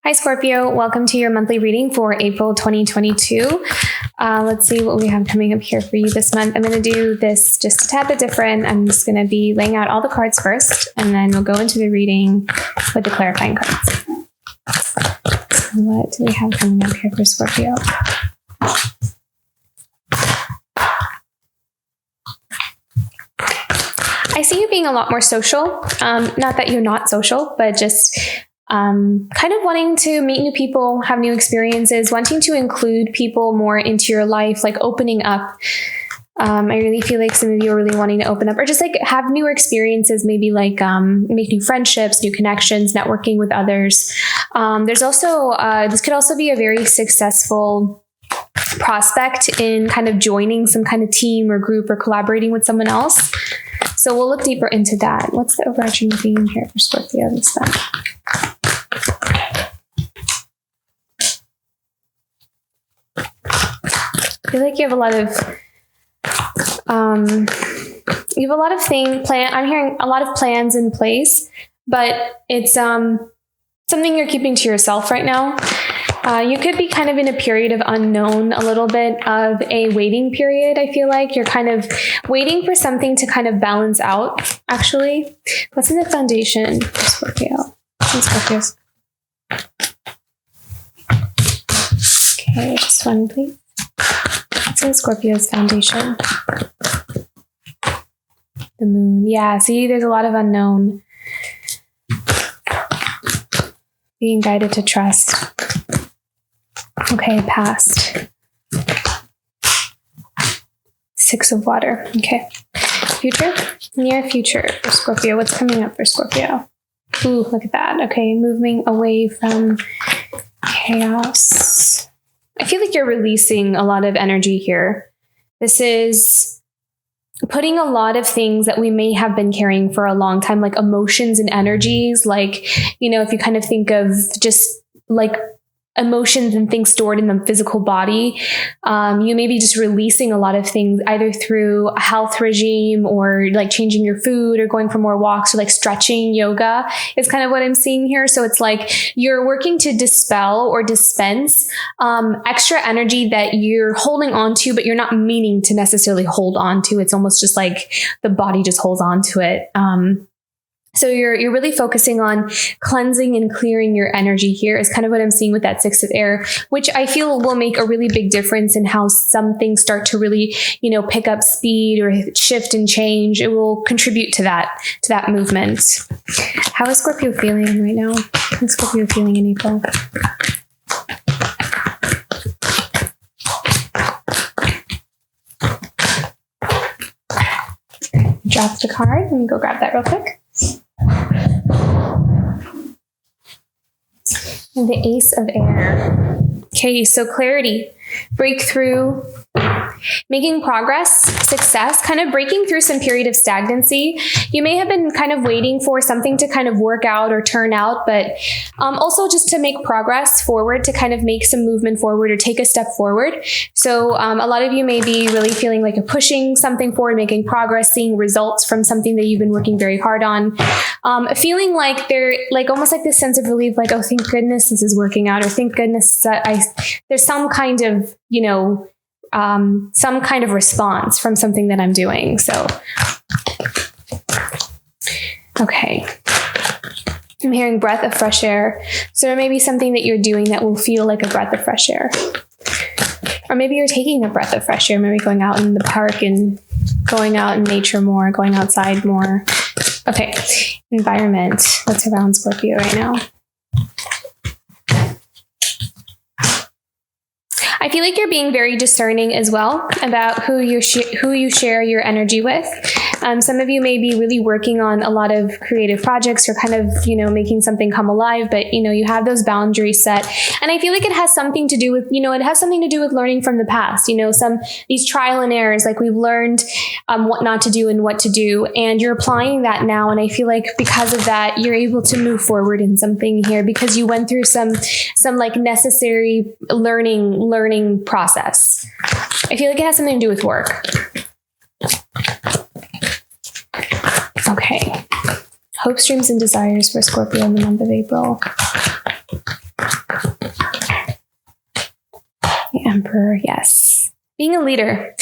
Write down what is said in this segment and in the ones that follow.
Hi, Scorpio. Welcome to your monthly reading for April 2022. Let's see what we have coming up here for you this month. I'm going to do this just a tad bit different. I'm just going to be laying out all the cards first, and then we'll go into the reading with the clarifying cards. So what do we have coming up here for Scorpio? I see you being a lot more social. Not that you're not social, but just kind of wanting to meet new people, have new experiences, wanting to include people more into your life, like opening up. I really feel like some of you are really wanting to open up or just like have newer experiences, maybe like make new friendships, new connections, networking with others. There's also, this could also be a very successful prospect in kind of joining some kind of team or group or collaborating with someone else. So we'll look deeper into that. What's the overarching theme here for Scorpio this month? I feel like you have a lot of I'm hearing a lot of plans in place, but it's something you're keeping to yourself right now. You could be kind of in a period of unknown, a little bit of a waiting period. I feel like you're kind of waiting for something to kind of balance out, actually. What's in the foundation for Scorpio? Scorpios. Okay, just one, please. What's in Scorpio's foundation? The moon. Yeah, see, there's a lot of unknown. Being guided to trust. Okay, past. Six of water. Okay. Future? Near future for Scorpio. What's coming up for Scorpio? Ooh, look at that. Okay, moving away from chaos. I feel like you're releasing a lot of energy here. This is putting a lot of things that we may have been carrying for a long time, like emotions and energies. Like, you know, if you kind of think of just like emotions and things stored in the physical body, you may be just releasing a lot of things either through a health regime or like changing your food or going for more walks or like stretching. Yoga is kind of what I'm seeing here. So it's like you're working to dispel or dispense extra energy that you're holding on to, but you're not meaning to necessarily hold on to. It's almost just like the body just holds on to it. So you're really focusing on cleansing and clearing your energy here is kind of what I'm seeing with that Six of Air, which I feel will make a really big difference in how some things start to really, you know, pick up speed or shift and change. It will contribute to that movement. How is Scorpio feeling right now? How is Scorpio feeling in April? Drop the card. Let me go grab that real quick. And the Ace of Air. Okay, so clarity, breakthrough, making progress, success, kind of breaking through some period of stagnancy. You may have been kind of waiting for something to kind of work out or turn out, but also just to make progress forward, to kind of make some movement forward or take a step forward. So a lot of you may be really feeling like you're pushing something forward, making progress, seeing results from something that you've been working very hard on. Feeling like they're like almost like this sense of relief, like, oh, thank goodness this is working out, or thank goodness that there's some kind of, you know, some kind of response from something that I'm doing. So, okay. I'm hearing breath of fresh air. So there may be something that you're doing that will feel like a breath of fresh air. Or maybe you're taking a breath of fresh air, maybe going out in the park and going out in nature more, going outside more. Okay. Environment. What's around Scorpio right now? I feel like you're being very discerning as well about who you share your energy with. Some of you may be really working on a lot of creative projects or kind of, you know, making something come alive, but, you know, you have those boundaries set. And I feel like it has something to do with, you know, it has something to do with learning from the past, you know, these trial and errors, like we've learned what not to do and what to do. And you're applying that now. And I feel like because of that, you're able to move forward in something here because you went through some like necessary learning process. I feel like it has something to do with work. Okay. Hopes, dreams, and desires for Scorpio in the month of April. Emperor, yes. Being a leader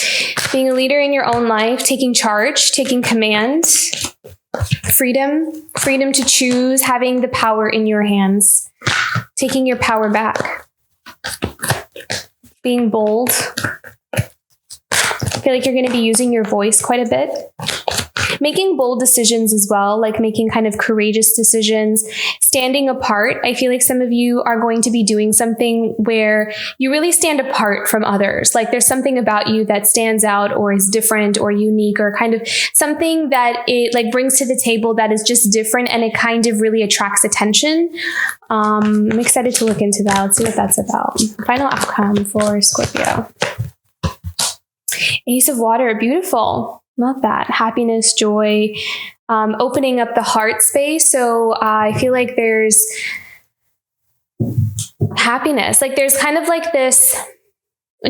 in your own life, taking charge, taking command, freedom to choose, having the power in your hands, taking your power back, being bold. I feel like you're going to be using your voice quite a bit. Making bold decisions as well, like making kind of courageous decisions, standing apart. I feel like some of you are going to be doing something where you really stand apart from others. Like there's something about you that stands out or is different or unique or kind of something that it like brings to the table that is just different and it kind of really attracts attention. I'm excited to look into that. Let's see what that's about. Final outcome for Scorpio. Ace of Water, beautiful. Love that. Happiness, joy, opening up the heart space. So I feel like there's happiness. Like there's kind of like this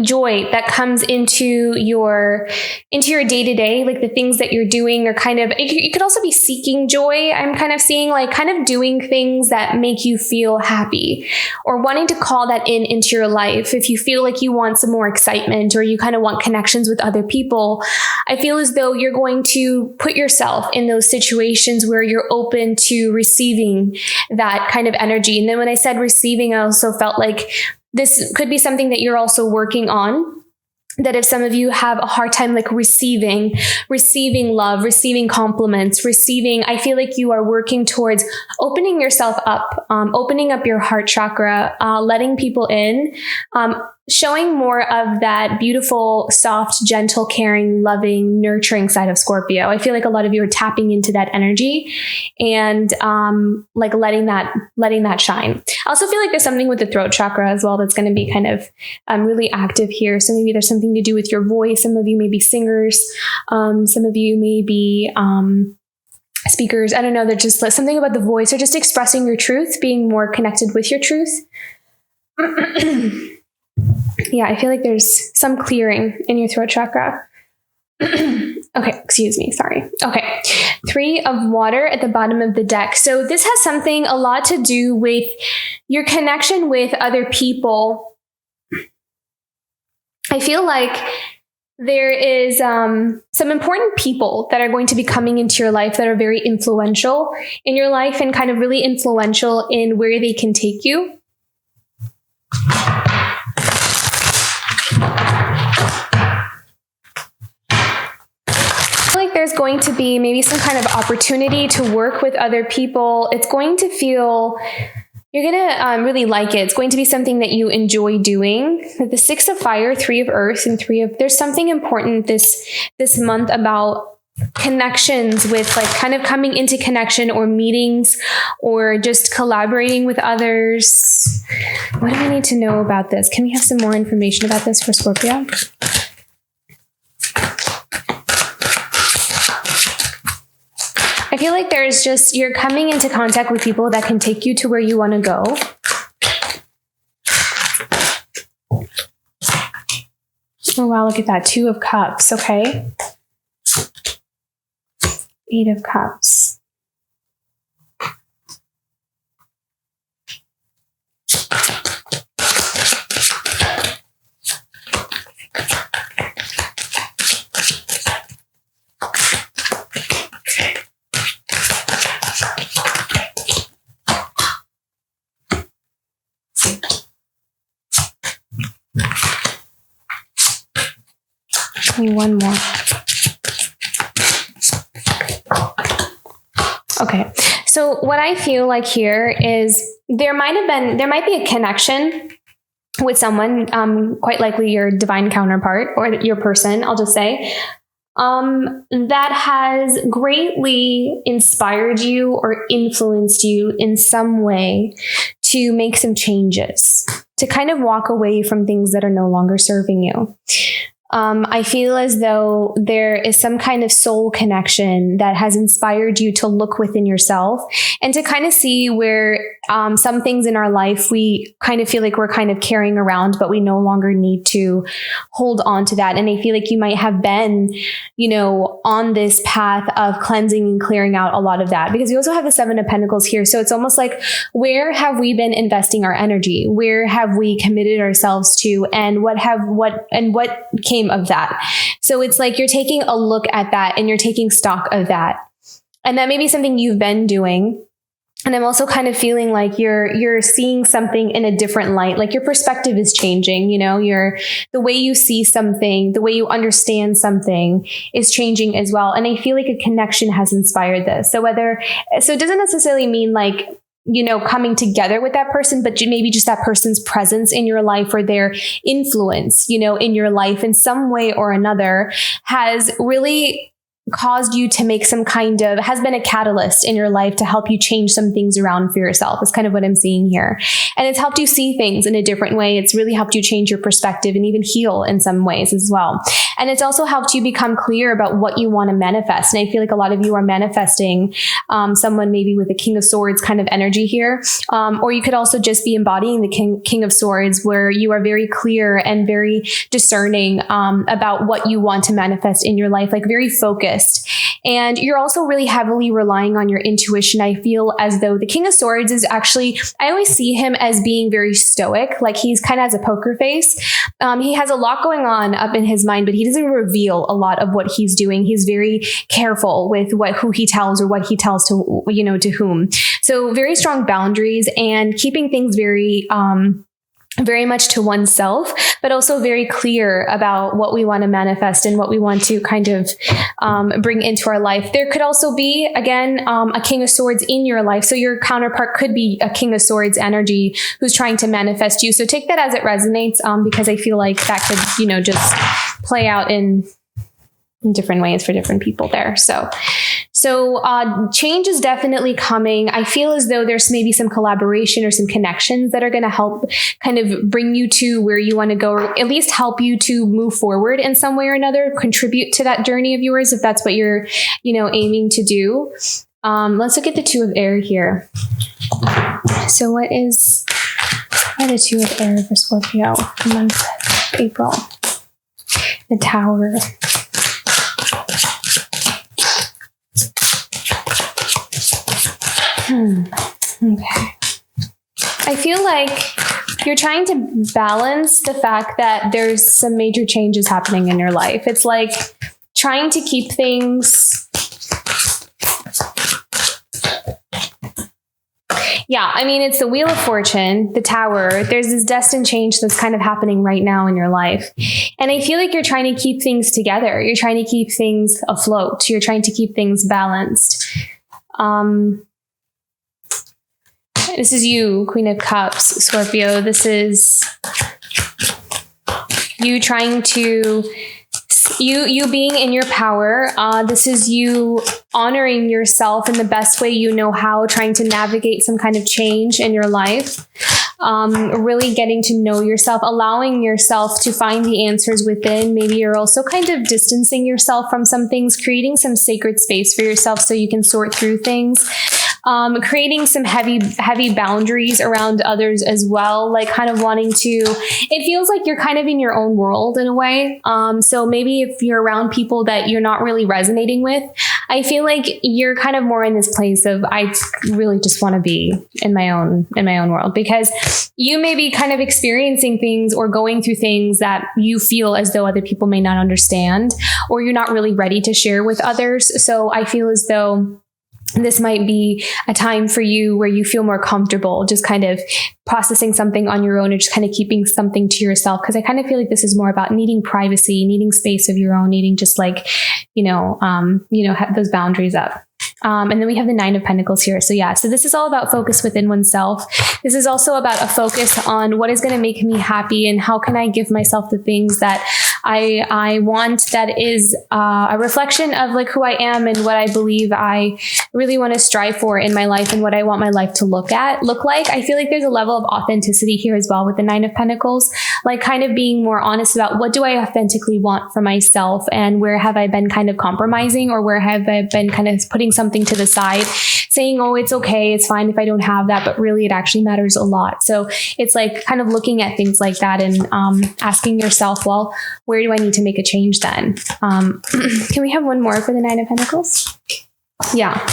joy that comes into your day-to-day, like the things that you're doing are kind of, you could also be seeking joy. I'm kind of seeing like kind of doing things that make you feel happy or wanting to call that into your life. If you feel like you want some more excitement or you kind of want connections with other people, I feel as though you're going to put yourself in those situations where you're open to receiving that kind of energy. And then when I said receiving, I also felt like this could be something that you're also working on. That if some of you have a hard time like receiving love, receiving compliments, I feel like you are working towards opening yourself up, opening up your heart chakra, letting people in, showing more of that beautiful, soft, gentle, caring, loving, nurturing side of Scorpio. I feel like a lot of you are tapping into that energy and like letting that shine. I also feel like there's something with the throat chakra as well that's going to be kind of really active here. So maybe there's something to do with your voice. Some of you may be singers. Some of you may be speakers. I don't know. There's just something about the voice or just expressing your truth, being more connected with your truth. Yeah, I feel like there's some clearing in your throat chakra. Okay, excuse me. Sorry. Okay. 3 of Water at the bottom of the deck. So this has something a lot to do with your connection with other people. I feel like there is some important people that are going to be coming into your life that are very influential in your life and kind of really influential in where they can take you. Like there's going to be maybe some kind of opportunity to work with other people. It's going to feel, you're going to really like it. It's going to be something that you enjoy doing. The 6 of Fire, 3 of Earth, and 3 of, there's something important this month about connections with like kind of coming into connection or meetings or just collaborating with others. What do we need to know about this? Can we have some more information about this for Scorpio? I feel like there's just, you're coming into contact with people that can take you to where you want to go. Oh, wow. Look at that. 2 of Cups. Okay. 8 of Cups. One more. Okay. So what I feel like here is there might be a connection with someone, quite likely your divine counterpart or your person, I'll just say, that has greatly inspired you or influenced you in some way to make some changes, to kind of walk away from things that are no longer serving you. I feel as though there is some kind of soul connection that has inspired you to look within yourself and to kind of see where some things in our life we kind of feel like we're kind of carrying around, but we no longer need to hold on to that. And I feel like you might have been, on this path of cleansing and clearing out a lot of that, because we also have the Seven of Pentacles here. So it's almost like, where have we been investing our energy? Where have we committed ourselves to? And what came of that? So it's like you're taking a look at that and you're taking stock of that. And that may be something you've been doing. And I'm also kind of feeling like you're seeing something in a different light, like your perspective is changing, the way you see something, the way you understand something is changing as well. And I feel like a connection has inspired this. So it doesn't necessarily mean like, coming together with that person, but maybe just that person's presence in your life or their influence, in your life in some way or another has really caused you to make has been a catalyst in your life to help you change some things around for yourself. Is kind of what I'm seeing here. And it's helped you see things in a different way. It's really helped you change your perspective and even heal in some ways as well. And it's also helped you become clear about what you want to manifest. And I feel like a lot of you are manifesting someone maybe with a King of Swords kind of energy here. Or you could also just be embodying the King of Swords, where you are very clear and very discerning about what you want to manifest in your life, like very focused. And you're also really heavily relying on your intuition. I feel as though the King of Swords is actually, I always see him as being very stoic, like he's kind of has a poker face. He has a lot going on up in his mind, but he doesn't reveal a lot of what he's doing. He's very careful with who he tells or what he tells to, to whom. So very strong boundaries and keeping things very much to oneself, but also very clear about what we want to manifest and what we want to kind of bring into our life. There could also be, again, a King of Swords in your life. So your counterpart could be a King of Swords energy who's trying to manifest you. So take that as it resonates, because I feel like that could, just play out in different ways for different people there. So change is definitely coming. I feel as though there's maybe some collaboration or some connections that are going to help kind of bring you to where you want to go, or at least help you to move forward in some way or another, contribute to that journey of yours, if that's what you're, aiming to do. Let's look at the Two of Air here. So what is the Two of Air for Scorpio? Month of April. The Tower. Okay. I feel like you're trying to balance the fact that there's some major changes happening in your life. It's like trying to keep things. Yeah, I mean, it's the Wheel of Fortune, the Tower. There's this destined change that's kind of happening right now in your life. And I feel like you're trying to keep things together. You're trying to keep things afloat. You're trying to keep things balanced. This is you, Queen of Cups, Scorpio. This is you trying to, you being in your power. This is you honoring yourself in the best way you know how, trying to navigate some kind of change in your life. Really getting to know yourself, allowing yourself to find the answers within. Maybe you're also kind of distancing yourself from some things, creating some sacred space for yourself so you can sort through things. Creating some heavy boundaries around others as well, like kind of wanting to, it feels like you're kind of in your own world in a way. So maybe if you're around people that you're not really resonating with, I feel like you're kind of more in this place of, I really just want to be in my own world, because you may be kind of experiencing things or going through things that you feel as though other people may not understand, or you're not really ready to share with others. So I feel as though this might be a time for you where you feel more comfortable just kind of processing something on your own, or just kind of keeping something to yourself. Because I kind of feel like this is more about needing privacy, needing space of your own, needing just like, have those boundaries up. And then we have the Nine of Pentacles here. So this is all about focus within oneself. This is also about a focus on what is going to make me happy and how can I give myself the things that I want, that is a reflection of like who I am and what I believe I really want to strive for in my life and what I want my life to look like. I feel like there's a level of authenticity here as well with the Nine of Pentacles. like kind of being more honest about what do I authentically want for myself, and where have I been kind of compromising, or where have I been kind of putting something to the side, saying, oh, it's okay, it's fine if I don't have that, but really it actually matters a lot. So it's like kind of looking at things like that and asking yourself, well, where do I need to make a change then? Can we have one more for the Nine of Pentacles? Yeah.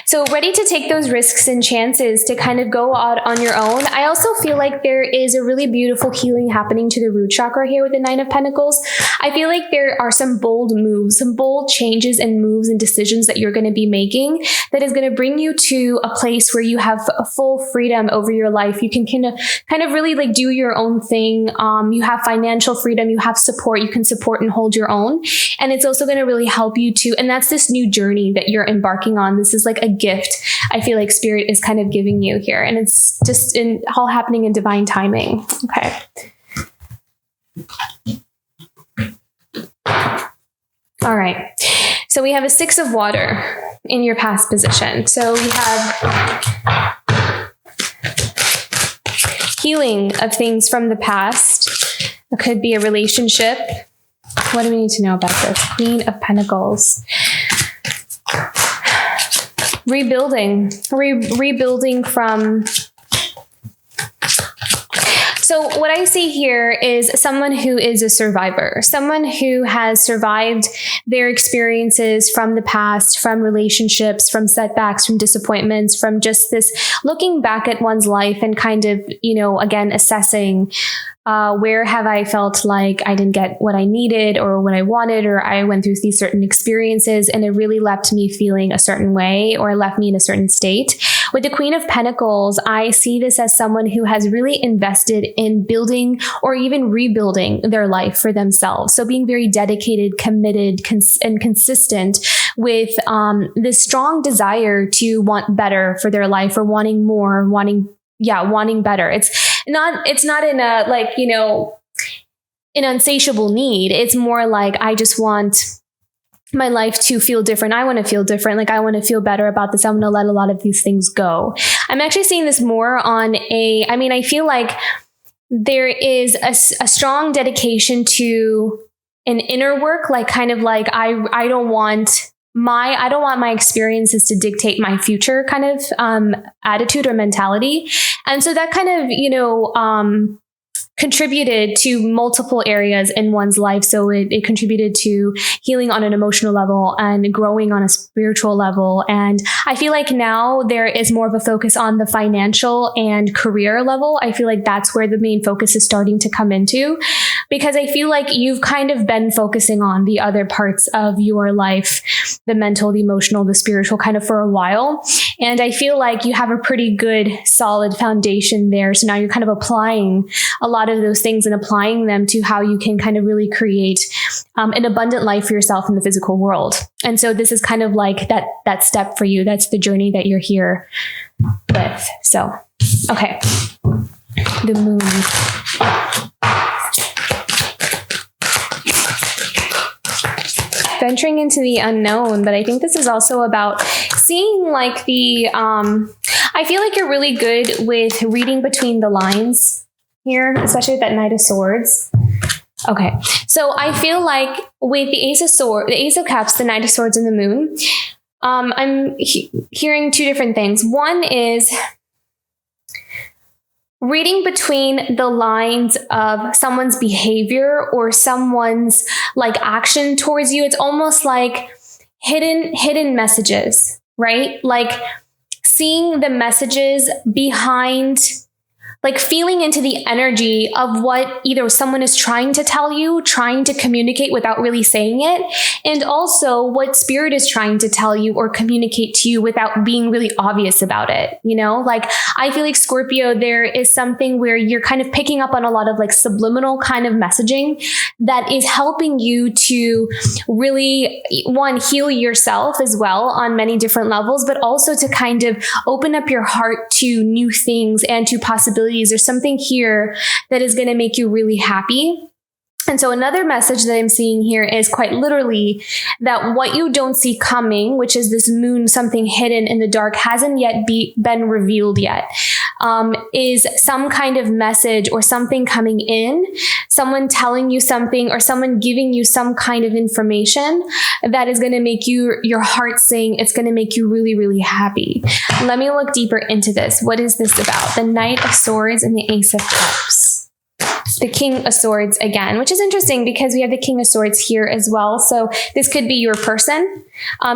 So ready to take those risks and chances to kind of go out on your own. I also feel like there is a really beautiful healing happening to the root chakra here with the Nine of Pentacles. I feel like there are some bold moves, some bold changes and moves and decisions that you're going to be making that is going to bring you to a place where you have a full freedom over your life. You can kind of really like do your own thing. You have financial freedom, you have support, you can support and hold your own. And it's also going to really help you to, and that's this new journey that you're embarking on. This is like a gift I feel like Spirit is kind of giving you here. And it's just all happening in divine timing. Okay. All right. So we have a Six of Water in your past position. So we have healing of things from the past. It could be a relationship. What do we need to know about this? Queen of Pentacles. Rebuilding from. So what I see here is someone who is a survivor, someone who has survived their experiences from the past, from relationships, from setbacks, from disappointments, from just this looking back at one's life and kind of, again, assessing where have I felt like I didn't get what I needed or what I wanted, or I went through these certain experiences and it really left me feeling a certain way or left me in a certain state. With the Queen of Pentacles, I see this as someone who has really invested in building or even rebuilding their life for themselves. So being very dedicated, committed, and consistent with this strong desire to want better for their life, or wanting more, wanting better. It's not in a an insatiable need. It's more like, I just want my life to feel different. I want to feel different. Like, I want to feel better about this. I'm going to let a lot of these things go. I'm actually seeing this more on I feel like there is a strong dedication to an inner work, like kind of like, I don't want my experiences to dictate my future kind of attitude or mentality. And so that kind of, contributed to multiple areas in one's life. So it contributed to healing on an emotional level and growing on a spiritual level. And I feel like now there is more of a focus on the financial and career level. I feel like that's where the main focus is starting to come into, because I feel like you've kind of been focusing on the other parts of your life, the mental, the emotional, the spiritual, kind of for a while. And I feel like you have a pretty good, solid foundation there. So now you're kind of applying a lot of those things and applying them to how you can kind of really create an abundant life for yourself in the physical world. And so this is kind of like that step for you. That's the journey that you're here with. So, okay. The Moon. Venturing into the unknown, but I think this is also about seeing like I feel like you're really good with reading between the lines here, especially with that Knight of Swords. Okay, so I feel like with the Ace of Cups, the Knight of Swords, and the Moon, I'm hearing two different things. One is reading between the lines of someone's behavior or someone's like action towards you. It's almost like hidden messages, right? Like seeing the messages behind, like feeling into the energy of what either someone is trying to tell you, trying to communicate without really saying it, and also what Spirit is trying to tell you or communicate to you without being really obvious about it. Like I feel like Scorpio, there is something where you're kind of picking up on a lot of like subliminal kind of messaging that is helping you to really, one, heal yourself as well on many different levels, but also to kind of open up your heart to new things and to possibilities. There's something here that is going to make you really happy. And so another message that I'm seeing here is quite literally that what you don't see coming, which is this moon, something hidden in the dark, hasn't yet been revealed yet. is some kind of message or something coming in, someone telling you something or someone giving you some kind of information that is going to make your heart sing. It's going to make you really, really happy. Let me look deeper into this. What is this about? The Knight of Swords and the Ace of Cups. The King of Swords again, which is interesting because we have the King of Swords here as well. So this could be your person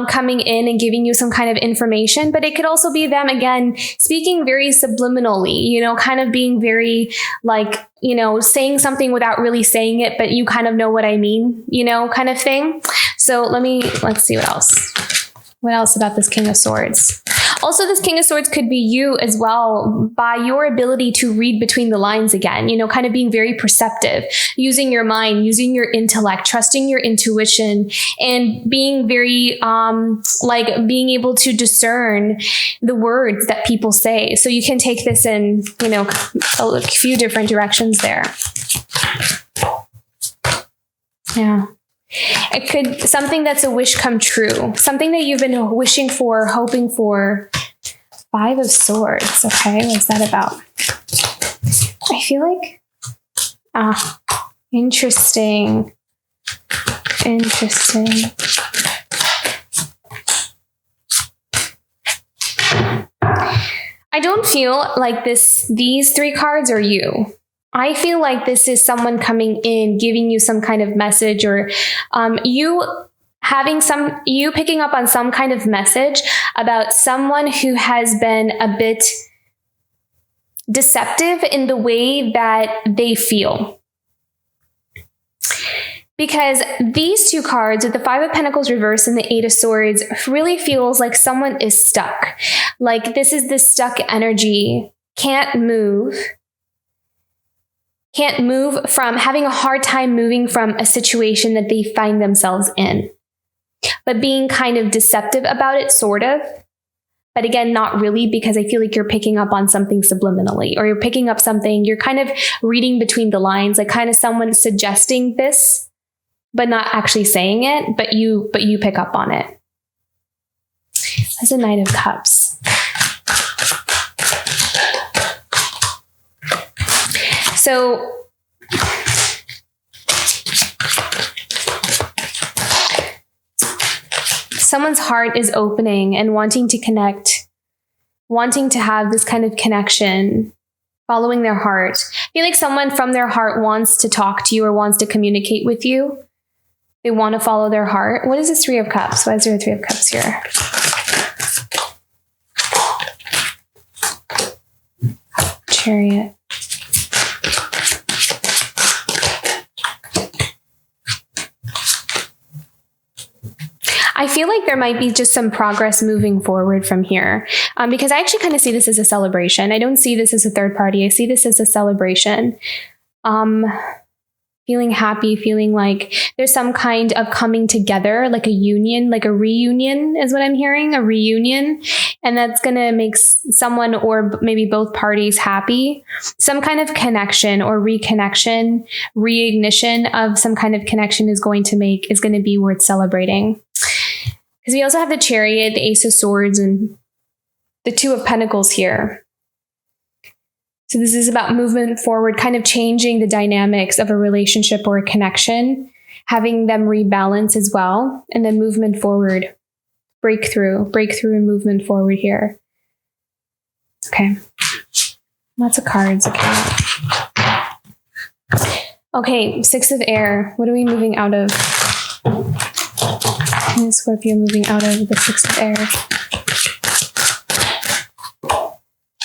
coming in and giving you some kind of information, but it could also be them again, speaking very subliminally, kind of being very like, saying something without really saying it, but you kind of know what I mean, kind of thing. So let's see what else. What else about this King of Swords? Also, this King of Swords could be you as well by your ability to read between the lines again, kind of being very perceptive, using your mind, using your intellect, trusting your intuition, and being very, being able to discern the words that people say. So you can take this in, a few different directions there. Yeah. It could something that's a wish come true, something that you've been wishing for, hoping for. 5 of Swords. Okay, what's that about? I feel like, interesting. I don't feel like these 3 cards are you. I feel like this is someone coming in, giving you some kind of message, or you picking up on some kind of message about someone who has been a bit deceptive in the way that they feel. Because these 2 cards with the 5 of Pentacles reversed and the 8 of Swords really feels like someone is stuck. Like this is this stuck energy, can't move from having a hard time moving from a situation that they find themselves in, but being kind of deceptive about it, sort of. But again, not really, because I feel like you're picking up on something subliminally, or you're picking up something, you're kind of reading between the lines, like kind of someone suggesting this, but not actually saying it, but you pick up on it. That's a Knight of Cups. So someone's heart is opening and wanting to connect, wanting to have this kind of connection, following their heart. I feel like someone from their heart wants to talk to you or wants to communicate with you. They want to follow their heart. What is this 3 of Cups? Why is there a 3 of Cups here? Chariot. I feel like there might be just some progress moving forward from here, because I actually kind of see this as a celebration. I don't see this as a third party. I see this as a celebration. Feeling happy, feeling like there's some kind of coming together, like a union, like a reunion is what I'm hearing, a reunion. And that's going to make someone or maybe both parties happy. Some kind of connection or reconnection, reignition of some kind of connection is going to be worth celebrating. Because we also have the Chariot, the Ace of Swords, and the 2 of Pentacles here. So this is about movement forward, kind of changing the dynamics of a relationship or a connection, having them rebalance as well, and then movement forward, breakthrough and movement forward here. Okay. Lots of cards. Okay, 6 of Air. What are we moving out of? And Scorpio moving out of the 6 of Air.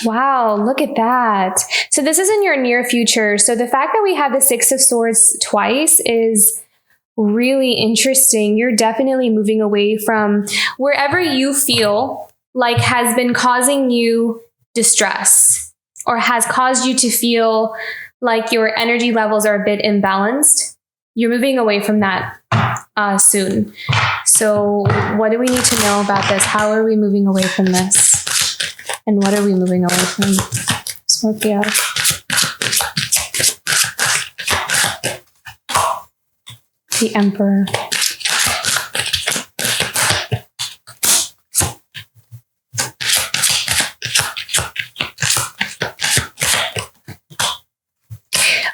Wow, look at that. So this is in your near future. So the fact that we have the 6 of Swords twice is really interesting. You're definitely moving away from wherever you feel like has been causing you distress or has caused you to feel like your energy levels are a bit imbalanced. You're moving away from that soon. So what do we need to know about this? How are we moving away from this? And what are we moving away from? Scorpio. The Emperor.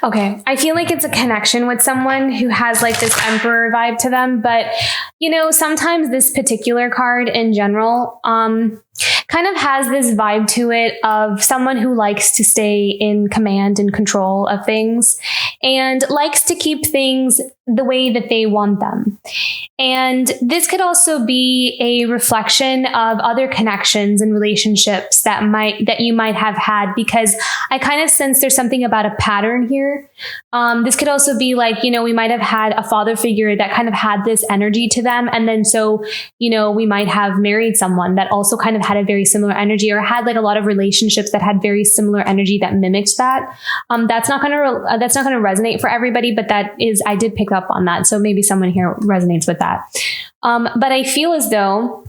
Okay. I feel like it's a connection with someone who has like this emperor vibe to them. But, sometimes this particular card in general, kind of has this vibe to it of someone who likes to stay in command and control of things and likes to keep things the way that they want them. And this could also be a reflection of other connections and relationships that you might have had, because I kind of sense there's something about a pattern here. This could also be like, we might have had a father figure that kind of had this energy to them. And then so, we might have married someone that also kind of had a very similar energy, or had like a lot of relationships that had very similar energy that mimicked that. That's not going to resonate for everybody, but I did pick up on that. So maybe someone here resonates with that. But I feel as though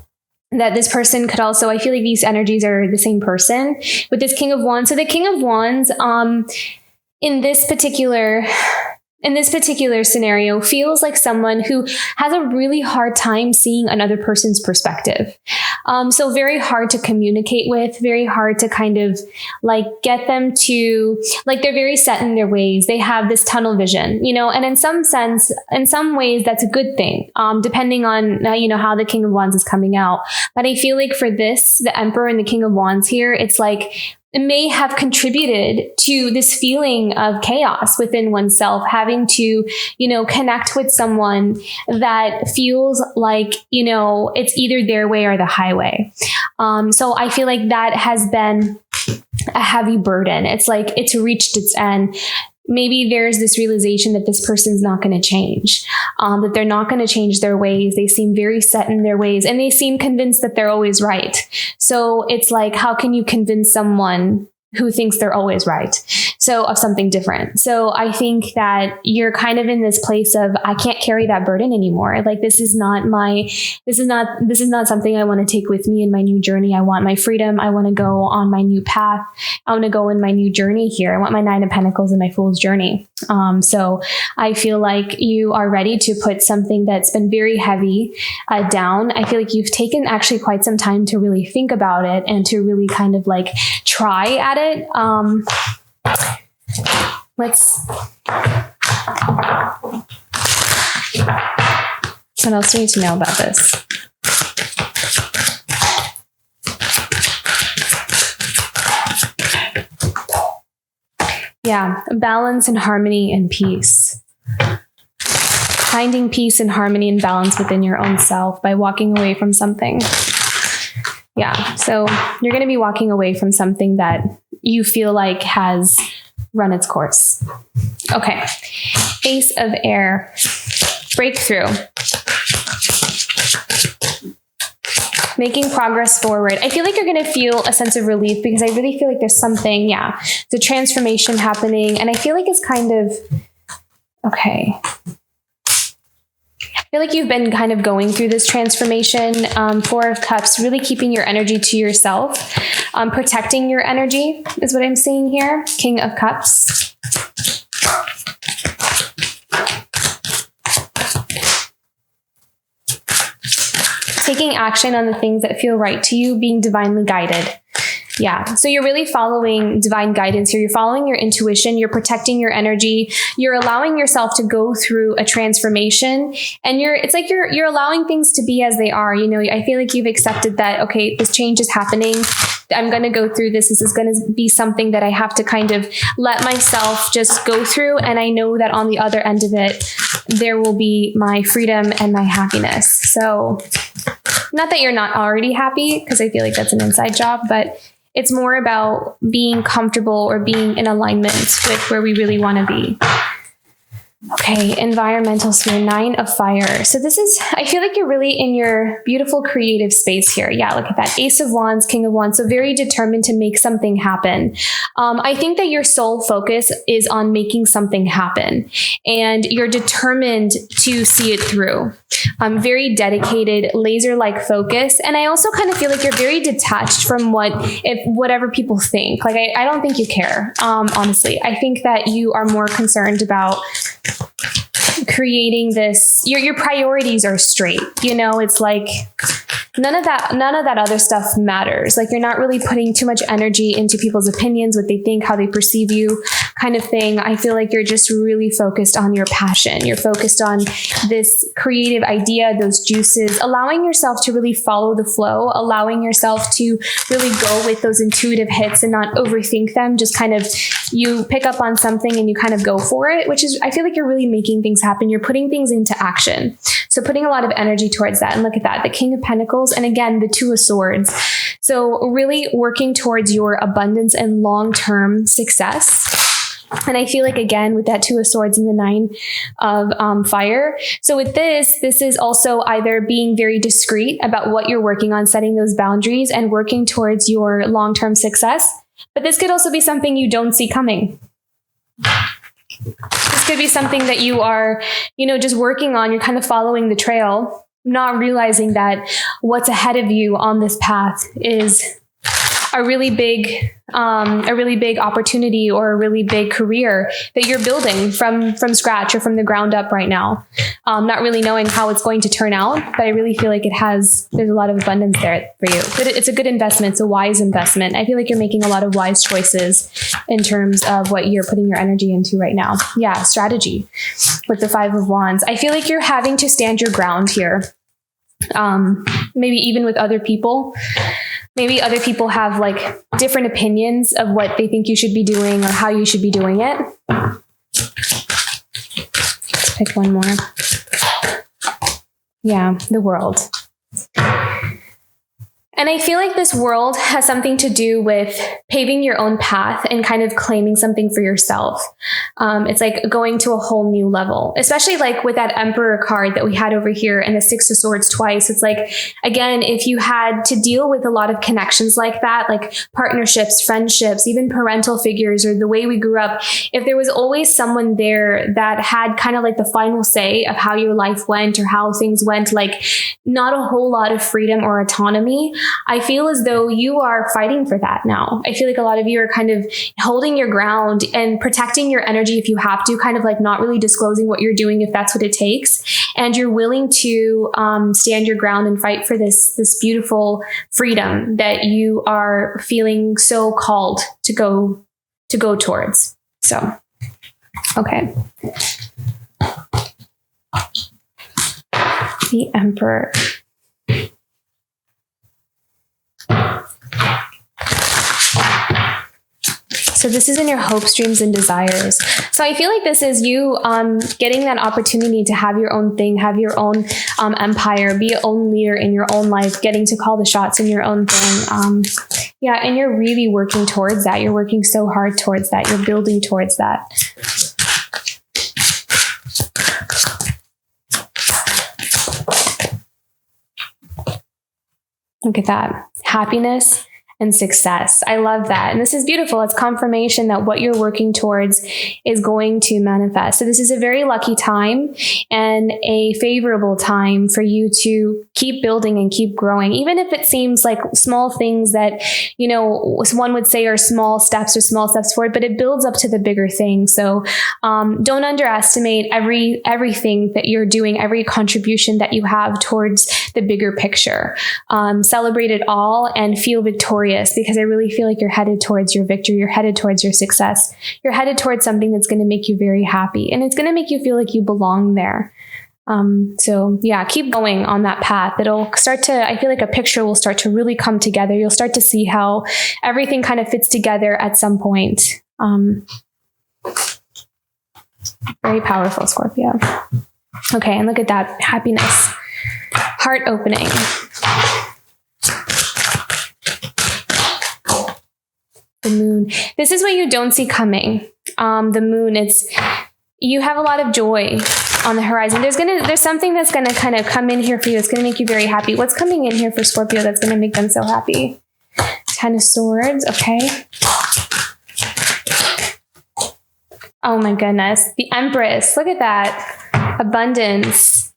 that this person could also, I feel like these energies are the same person with this King of Wands. So the King of Wands, in this particular scenario, feels like someone who has a really hard time seeing another person's perspective. So very hard to communicate with, very hard to kind of like get them to, like, they're very set in their ways. They have this tunnel vision, and in some ways that's a good thing, depending on, how the King of Wands is coming out. But I feel like for this, the Emperor and the King of Wands here, it's like, it may have contributed to this feeling of chaos within oneself, having to, connect with someone that feels like, it's either their way or the highway. So I feel like that has been a heavy burden. It's like it's reached its end. Maybe there's this realization that this person's not going to change, that they're not going to change their ways. They seem very set in their ways, and they seem convinced that they're always right. So it's like, how can you convince someone who thinks they're always right? So of something different. So I think that you're kind of in this place of, I can't carry that burden anymore. Like, this is not something I want to take with me in my new journey. I want my freedom. I want to go on my new path. I want to go in my new journey here. I want my Nine of Pentacles and my Fool's journey. So I feel like you are ready to put something that's been very heavy down. I feel like you've taken actually quite some time to really think about it and to really kind of like try at it. What else do you need to know about this? Yeah, balance and harmony and peace. Finding peace and harmony and balance within your own self by walking away from something. Yeah, so you're going to be walking away from something that you feel like has run its course. Okay. Ace of Air. Breakthrough. Making progress forward. I feel like you're going to feel a sense of relief, because I really feel like there's something, the transformation happening. And I feel like it's kind of, okay. I feel like you've been kind of going through this transformation. Four of Cups, really keeping your energy to yourself, protecting your energy is what I'm seeing here. King of Cups. Taking action on the things that feel right to you, being divinely guided. Yeah. So you're really following divine guidance here. You're following your intuition. You're protecting your energy. You're allowing yourself to go through a transformation, and it's like you're allowing things to be as they are. I feel like you've accepted that, okay, this change is happening. I'm going to go through this. This is going to be something that I have to kind of let myself just go through. And I know that on the other end of it, there will be my freedom and my happiness. So not that you're not already happy, because I feel like that's an inside job, but it's more about being comfortable or being in alignment with where we really want to be. Okay, environmental sphere, 9 of Fire. So I feel like you're really in your beautiful creative space here. Yeah, look at that. Ace of Wands, King of Wands. So very determined to make something happen. I think that your sole focus is on making something happen, and you're determined to see it through. Very dedicated, laser-like focus. And I also kind of feel like you're very detached from whatever people think. Like, I don't think you care. Honestly, I think that you are more concerned about creating this. Your priorities are straight. It's like none of that other stuff matters. Like, you're not really putting too much energy into people's opinions, what they think, how they perceive you. kind of thing. I feel like you're just really focused on your passion. You're focused on this creative idea, those juices, allowing yourself to really follow the flow, allowing yourself to really go with those intuitive hits and not overthink them. Just kind of, you pick up on something and you kind of go for it, which is, I feel like you're really making things happen. You're putting things into action. So putting a lot of energy towards that. And look at that, the King of Pentacles. And again, the Two of Swords. So really working towards your abundance and long-term success. And I feel like, again, with that Two of Swords and the Nine of Fire. So with this is also either being very discreet about what you're working on, setting those boundaries and working towards your long-term success. But this could also be something you don't see coming. This could be something that you are, just working on. You're kind of following the trail, not realizing that what's ahead of you on this path is a really big opportunity or a really big career that you're building from scratch or from the ground up right now. Not really knowing how it's going to turn out, but I really feel like there's a lot of abundance there for you. But it's a good investment. It's a wise investment. I feel like you're making a lot of wise choices in terms of what you're putting your energy into right now. Yeah, strategy with the Five of Wands. I feel like you're having to stand your ground here. Maybe even with other people. Maybe other people have like different opinions of what they think you should be doing or how you should be doing it. Let's pick one more. Yeah, the World. And I feel like this World has something to do with paving your own path and kind of claiming something for yourself. It's like going to a whole new level, especially like with that Emperor card that we had over here and the Six of Swords twice. It's like, again, if you had to deal with a lot of connections like that, like partnerships, friendships, even parental figures or the way we grew up, if there was always someone there that had kind of like the final say of how your life went or how things went, like not a whole lot of freedom or autonomy, I feel as though you are fighting for that now. I feel like a lot of you are kind of holding your ground and protecting your energy if you have to, kind of like not really disclosing what you're doing if that's what it takes. And you're willing to stand your ground and fight for this beautiful freedom that you are feeling so called to go towards. So, okay. The Emperor. So this is in your hopes, dreams, and desires. So I feel like this is you getting that opportunity to have your own thing, have your own empire, be your own leader in your own life, getting to call the shots in your own thing. Yeah, and you're really working towards that. You're working so hard towards that. You're building towards that. Look at that. Happiness and success. I love that. And this is beautiful. It's confirmation that what you're working towards is going to manifest. So this is a very lucky time and a favorable time for you to keep building and keep growing. Even if it seems like small things that, one would say are small steps forward, but it builds up to the bigger thing. So don't underestimate everything that you're doing, every contribution that you have towards the bigger picture. Celebrate it all and feel victorious, because I really feel like you're headed towards your victory. You're headed towards your success. You're headed towards something that's going to make you very happy, and it's going to make you feel like you belong there. So yeah, keep going on that path. It'll start to, I feel like a picture will start to really come together. You'll start to see how everything kind of fits together at some point. Very powerful, Scorpio. Okay. And look at that happiness, heart opening. The Moon. This is what you don't see coming. The Moon, you have a lot of joy on the horizon. There's something that's going to kind of come in here for you. It's going to make you very happy. What's coming in here for Scorpio that's going to make them so happy? Ten of Swords. Okay. Oh my goodness. The Empress. Look at that. Abundance.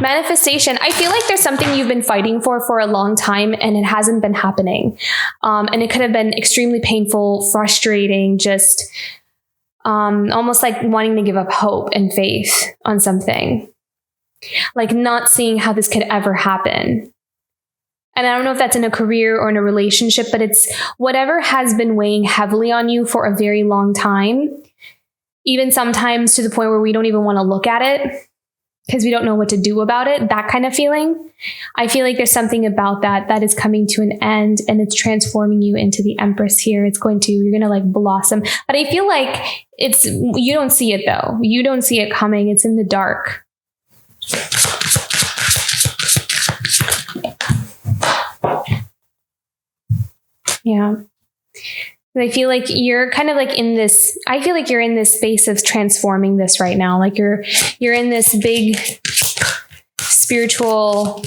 Manifestation. I feel like there's something you've been fighting for a long time and it hasn't been happening. And it could have been extremely painful, frustrating, just almost like wanting to give up hope and faith on something. Like not seeing how this could ever happen. And I don't know if that's in a career or in a relationship, but it's whatever has been weighing heavily on you for a very long time, even sometimes to the point where we don't even want to look at it because we don't know what to do about it, that kind of feeling. I feel like there's something about that is coming to an end, and it's transforming you into the Empress here. You're going to like blossom. But I feel like you don't see it though. You don't see it coming. It's in the dark. Yeah. I feel like you're kind of like in this, I feel like you're in this space of transforming this right now. Like you're in this big spiritual,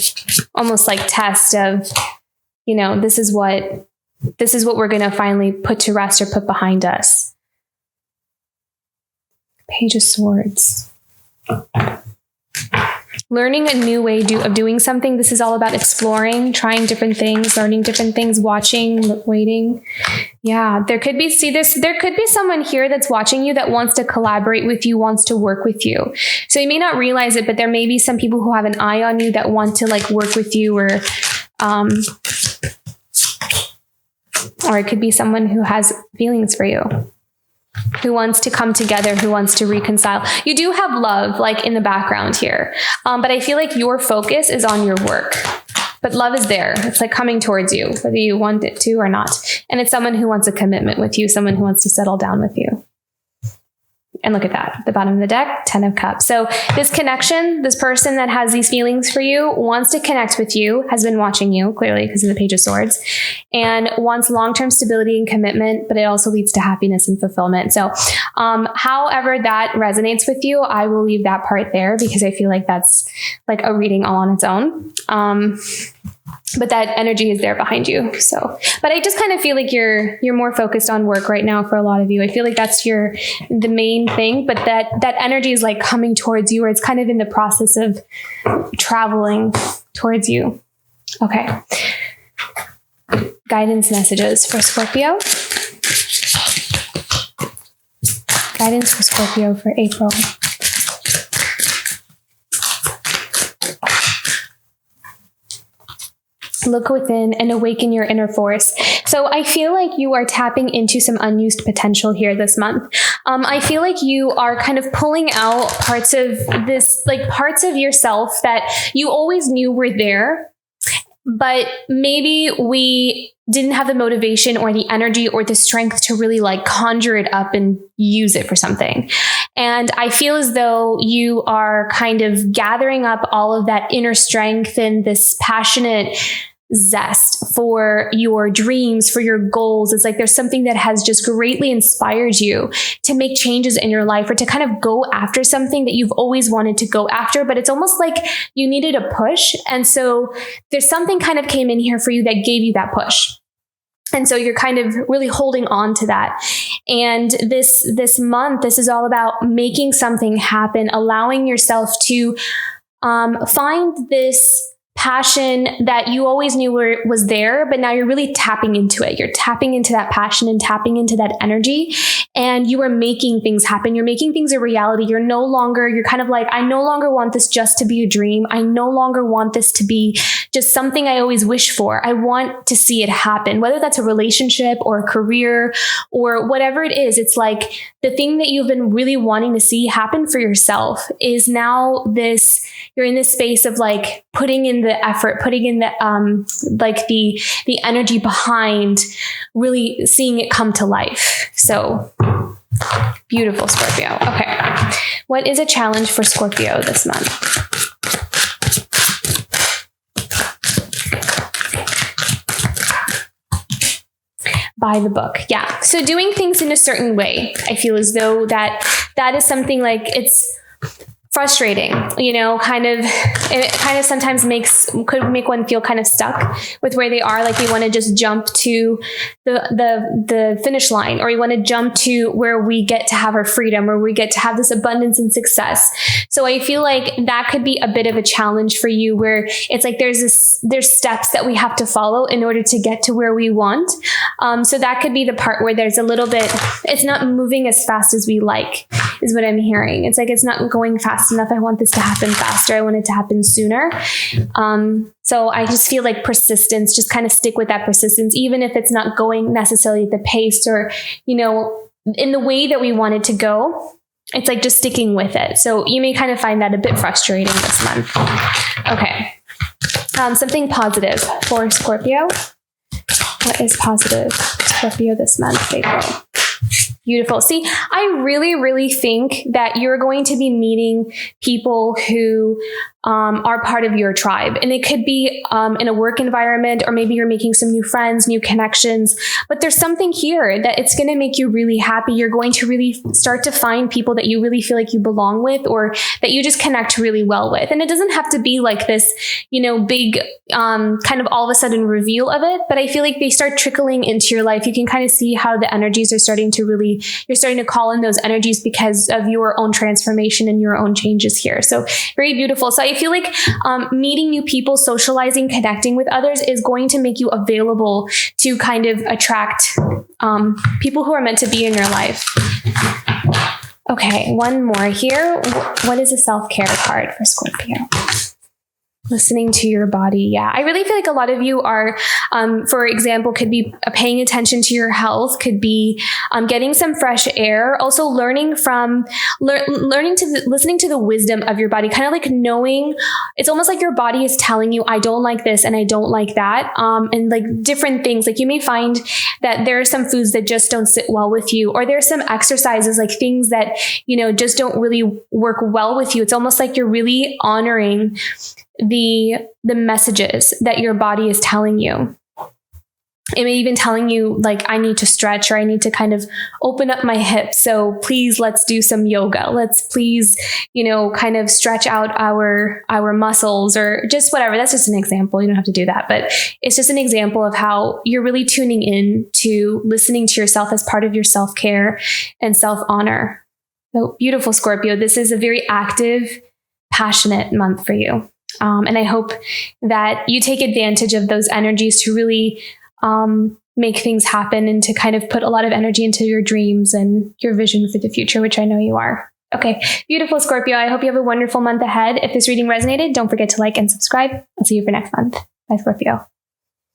almost like test of, this is what we're going to finally put to rest or put behind us. Page of Swords. Learning a new way of doing something. This is all about exploring, trying different things, learning different things, watching, waiting. Yeah, there could be someone here that's watching you that wants to collaborate with you, wants to work with you. So you may not realize it, but there may be some people who have an eye on you that want to like work with you, or it could be someone who has feelings for you, who wants to come together, who wants to reconcile. You do have love like in the background here. But I feel like your focus is on your work, but love is there. It's like coming towards you, whether you want it to or not. And it's someone who wants a commitment with you, someone who wants to settle down with you. And look at that, the bottom of the deck, 10 of Cups. So this connection, this person that has these feelings for you wants to connect with you, has been watching you clearly because of the Page of Swords, and wants long-term stability and commitment, but it also leads to happiness and fulfillment. So however that resonates with you, I will leave that part there because I feel like that's like a reading all on its own. But that energy is there behind you. So, but I just kind of feel like you're more focused on work right now for a lot of you. I feel like that's the main thing, but that energy is like coming towards you, or it's kind of in the process of traveling towards you. Okay. Guidance messages for Scorpio. Guidance for Scorpio for April. Look within and awaken your inner force. So I feel like you are tapping into some unused potential here this month. I feel like you are kind of pulling out parts of this, like parts of yourself that you always knew were there, but maybe we didn't have the motivation or the energy or the strength to really like conjure it up and use it for something. And I feel as though you are kind of gathering up all of that inner strength and this passionate zest for your dreams, for your goals. It's like there's something that has just greatly inspired you to make changes in your life, or to kind of go after something that you've always wanted to go after, but it's almost like you needed a push. And so there's something kind of came in here for you that gave you that push. And so you're kind of really holding on to that. And this month, this is all about making something happen, allowing yourself to find this passion that you always knew was there, but now you're really tapping into it. You're tapping into that passion and tapping into that energy, and you are making things happen. You're making things a reality. You're kind of like, I no longer want this just to be a dream. I no longer want this to be just something I always wish for. I want to see it happen, whether that's a relationship or a career or whatever it is. It's like the thing that you've been really wanting to see happen for yourself is now you're in this space of like putting in the effort, putting in the like the energy behind really seeing it come to life. So beautiful, Scorpio. Okay. What is a challenge for Scorpio this month? By the book. Yeah. So doing things in a certain way, I feel as though that is something like it's frustrating, it kind of sometimes could make one feel kind of stuck with where they are. Like you want to just jump to the finish line, or you want to jump to where we get to have our freedom, where we get to have this abundance and success. So I feel like that could be a bit of a challenge for you, where it's like there's steps that we have to follow in order to get to where we want. So that could be the part where there's a little bit, it's not moving as fast as we like. is what I'm hearing. It's like, it's not going fast enough. I want this to happen faster. I want it to happen sooner. So I just feel like persistence, just kind of stick with that persistence, even if it's not going necessarily at the pace or, in the way that we want it to go. It's like just sticking with it. So you may kind of find that a bit frustrating this month. Okay. Something positive for Scorpio. What is positive Scorpio this month, April? Beautiful. See, I really, really think that you're going to be meeting people who are part of your tribe. And it could be in a work environment, or maybe you're making some new friends, new connections. But there's something here that it's going to make you really happy. You're going to really start to find people that you really feel like you belong with, or that you just connect really well with. And it doesn't have to be like this, big kind of all of a sudden reveal of it. But I feel like they start trickling into your life. You can kind of see how the energies are starting to you're starting to call in those energies because of your own transformation and your own changes here. So very beautiful. So I feel like meeting new people, socializing, connecting with others is going to make you available to kind of attract people who are meant to be in your life. Okay, one more here. What is a self-care card for Scorpio? Listening to your body. Yeah, I really feel like a lot of you are, for example, could be paying attention to your health, could be getting some fresh air, also listening to the wisdom of your body, kind of like knowing, it's almost like your body is telling you, I don't like this and I don't like that. And like different things, like you may find that there are some foods that just don't sit well with you, or there's some exercises, like things that, just don't really work well with you. It's almost like you're really honoring the messages that your body is telling you. It may even telling you like, I need to stretch, or I need to kind of open up my hips. So please, let's do some yoga. Let's please, kind of stretch out our muscles, or just whatever. That's just an example. You don't have to do that, but it's just an example of how you're really tuning in to listening to yourself as part of your self-care and self-honor. So beautiful, Scorpio. This is a very active, passionate month for you. And I hope that you take advantage of those energies to really make things happen, and to kind of put a lot of energy into your dreams and your vision for the future, which I know you are. Okay, beautiful, Scorpio. I hope you have a wonderful month ahead. If this reading resonated, don't forget to like and subscribe. I'll see you for next month. Bye, Scorpio.